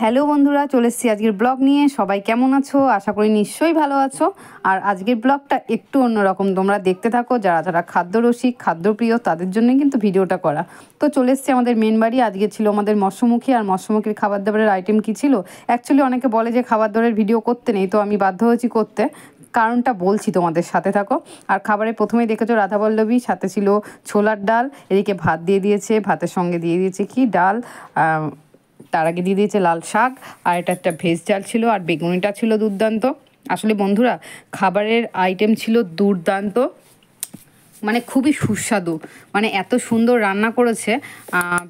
Hello বন্ধুরা, চলে এসেছি আজকের ব্লগ নিয়ে। সবাই কেমন আছো? আশা করি নিশ্চয়ই ভালো আছো। আর আজকের ব্লগটা একটু অন্যরকম, তোমরা দেখতে থাকো। যারা যারা খাদ্যরসিক খাদ্যপ্রিয় তাদের জন্যই কিন্তু ভিডিওটা করা। তো চলে এসেছি আমাদের মেন বাড়ি। আজকে ছিল আমাদের মৎস্যমুখী। আর মৎস্যমুখীর খাবার দাবারের আইটেম কী ছিল, অ্যাকচুয়ালি অনেকে বলে যে খাবার দাবারের ভিডিও করতে নেই, তো আমি বাধ্য হয়েছি করতে। কারণটা বলছি, তোমাদের সাথে থাকো। আর খাবারের প্রথমেই দেখেছো রাধাবল্লভী, সাথে ছিল ছোলার ডাল, এদিকে ভাত দিয়ে দিয়েছে, ভাতের সঙ্গে দিয়ে দিয়েছে কি ডাল, তার আগে দিয়ে দিয়েছে লাল শাক, আর এটা একটা ভেজ ডাল ছিল, আর বেগুনিটা ছিল দুর্দান্ত। আসলে বন্ধুরা, খাবারের আইটেম ছিল দুর্দান্ত, মানে খুবই সুস্বাদু, মানে এত সুন্দর রান্না করেছে।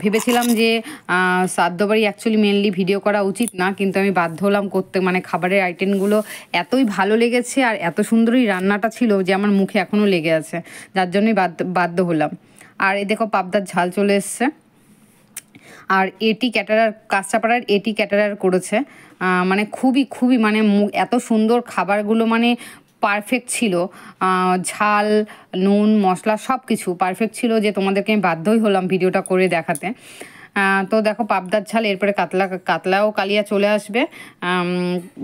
ভেবেছিলাম যে শ্রাদ্ধ বাড়ি অ্যাকচুয়ালি মেনলি ভিডিও করা উচিত না, কিন্তু আমি বাধ্য হলাম করতে। মানে খাবারের আইটেমগুলো এতই ভালো লেগেছে, আর এত সুন্দরই রান্নাটা ছিল যে আমার মুখে এখনও লেগে আছে, যার জন্যই বাধ্য হলাম। আর এ দেখো পাবদার ঝাল চলে এসছে। আর এটি ক্যাটারার, কাঁচরাপাড়ার এটি ক্যাটারার করেছে। মানে খুবই খুবই মানে এত সুন্দর খাবারগুলো, মানে পারফেক্ট ছিল। ঝাল, নুন, মশলা সব কিছু পারফেক্ট ছিল, যে তোমাদেরকে আমি বাধ্যই হলাম ভিডিওটা করে দেখাতে। তো দেখো পাবদার ঝাল, এরপরে কাতলাও কালিয়া চলে আসবে।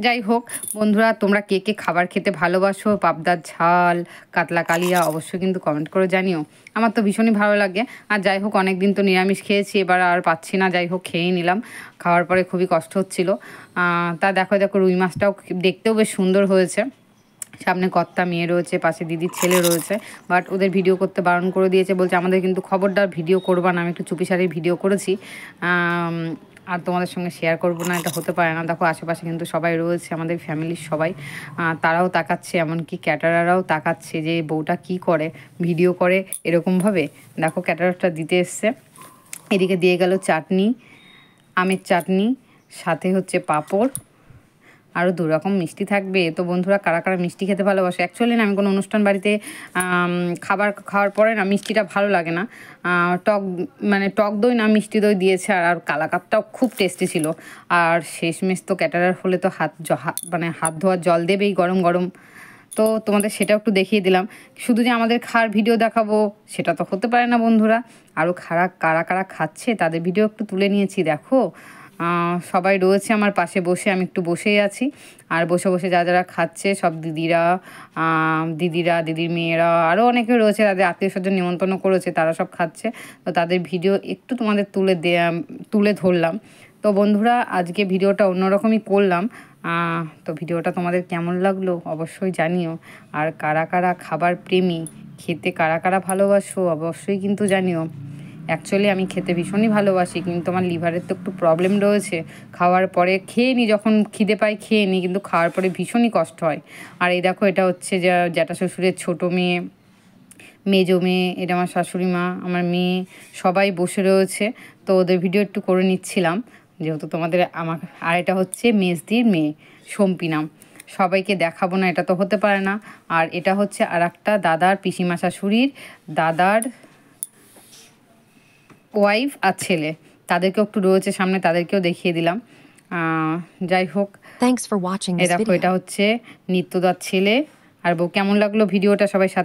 যাই হোক বন্ধুরা, তোমরা কে কে খাবার খেতে ভালোবাসো, পাবদার ঝাল, কাতলা কালিয়া, অবশ্যই কিন্তু কমেন্ট করে জানিও। আমার তো ভীষণই ভালো লাগে। আর যাই হোক, অনেক দিন তো নিরামিষ খেয়েছি, এবার আর পাচ্ছি না, যাই হোক খেয়েই নিলাম। খাওয়ার পরে খুবই কষ্ট হচ্ছিল। তা দেখো রুই মাছটাও দেখতেও বেশ সুন্দর হয়েছে। সামনে কর্তা মেয়ে রয়েছে, পাশে দিদির ছেলে রয়েছে, বাট ওদের ভিডিও করতে বারণ করে দিয়েছে, বলছে আমাদের কিন্তু খবরদার ভিডিও করবা না। আমি একটু চুপিসারে ভিডিও করেছি, আর তোমাদের সঙ্গে শেয়ার করবো না, এটা হতে পারে না। দেখো আশেপাশে কিন্তু সবাই রয়েছে, আমাদের ফ্যামিলির সবাই, তারাও তাকাচ্ছে, এমনকি ক্যাটারারাও তাকাচ্ছে যে বউটা কি করে, ভিডিও করে এরকমভাবে। দেখো ক্যাটারারটা দিতে এসছে। এদিকে দিয়ে গেল চাটনি, আমের চাটনি, সাথে হচ্ছে পাঁপড়, আরও 2 রকম মিষ্টি থাকবে। তো বন্ধুরা, কারা কারা মিষ্টি খেতে ভালোবাসে? অ্যাকচুয়ালি না, আমি কোনো অনুষ্ঠান বাড়িতে খাওয়ার পরে না মিষ্টিটা ভালো লাগে না। টক দই না মিষ্টি দই দিয়েছে, আর কালাকাতটাও খুব টেস্টি ছিল। আর শেষমেশ তো ক্যাটারার হলে তো হাত ধোয়ার জল দেবেই গরম গরম। তো তোমাদের সেটাও একটু দেখিয়ে দিলাম। শুধু যে আমাদের খাওয়ার ভিডিও দেখাবো সেটা তো হতে পারে না বন্ধুরা, আরও কারা কারা খাচ্ছে তাদের ভিডিও একটু তুলে নিয়েছি। দেখো সবাই রয়েছে আমার পাশে বসে, আমি একটু বসেই আছি। আর বসে বসে যারা খাচ্ছে সব দিদিরা, দিদির মেয়েরা, আরও অনেকে রয়েছে, তাদের আত্মীয় স্বজন নিমন্ত্রণ করেছে, তারা সব খাচ্ছে। তো তাদের ভিডিও একটু তোমাদের তুলে ধরলাম। তো বন্ধুরা, আজকে ভিডিওটা অন্যরকমই করলাম। তো ভিডিওটা তোমাদের কেমন লাগলো অবশ্যই জানিও। আর কারা কারা খাবার প্রেমী, খেতে কারা কারা ভালোবাসো অবশ্যই কিন্তু জানিও। অ্যাকচুয়ালি আমি খেতে ভীষণই ভালোবাসি, কিন্তু আমার লিভারের তো একটু প্রবলেম রয়েছে। খাওয়ার পরে খেয়ে নিই, যখন খিদে পাই খেয়ে নিই, কিন্তু খাওয়ার পরে ভীষণই কষ্ট হয়। আর এই দেখো, এটা হচ্ছে জ্যাঠা শ্বশুরের ছোটো মেয়ে, মেজো মেয়ে, এটা আমার শাশুড়ি মা, আমার মেয়ে, সবাই বসে রয়েছে। তো ওদের ভিডিও একটু করে নিচ্ছিলাম, যেহেতু তোমাদের আর এটা হচ্ছে মেজদির মেয়ে সম্পিনা। সবাইকে দেখাবো না, এটা তো হতে পারে না। আর এটা হচ্ছে আর একটা দাদার, পিসিমা শাশুড়ির দাদার ওয়াইফ আর ছেলে, তাদেরকেও একটু রয়েছে সামনে, তাদেরকেও দেখিয়ে দিলাম। যাই হোক, thanks for watching this video. এটা হচ্ছে নিত্যদার ছেলে আর বউ। কেমন লাগলো ভিডিওটা সবাই সাথে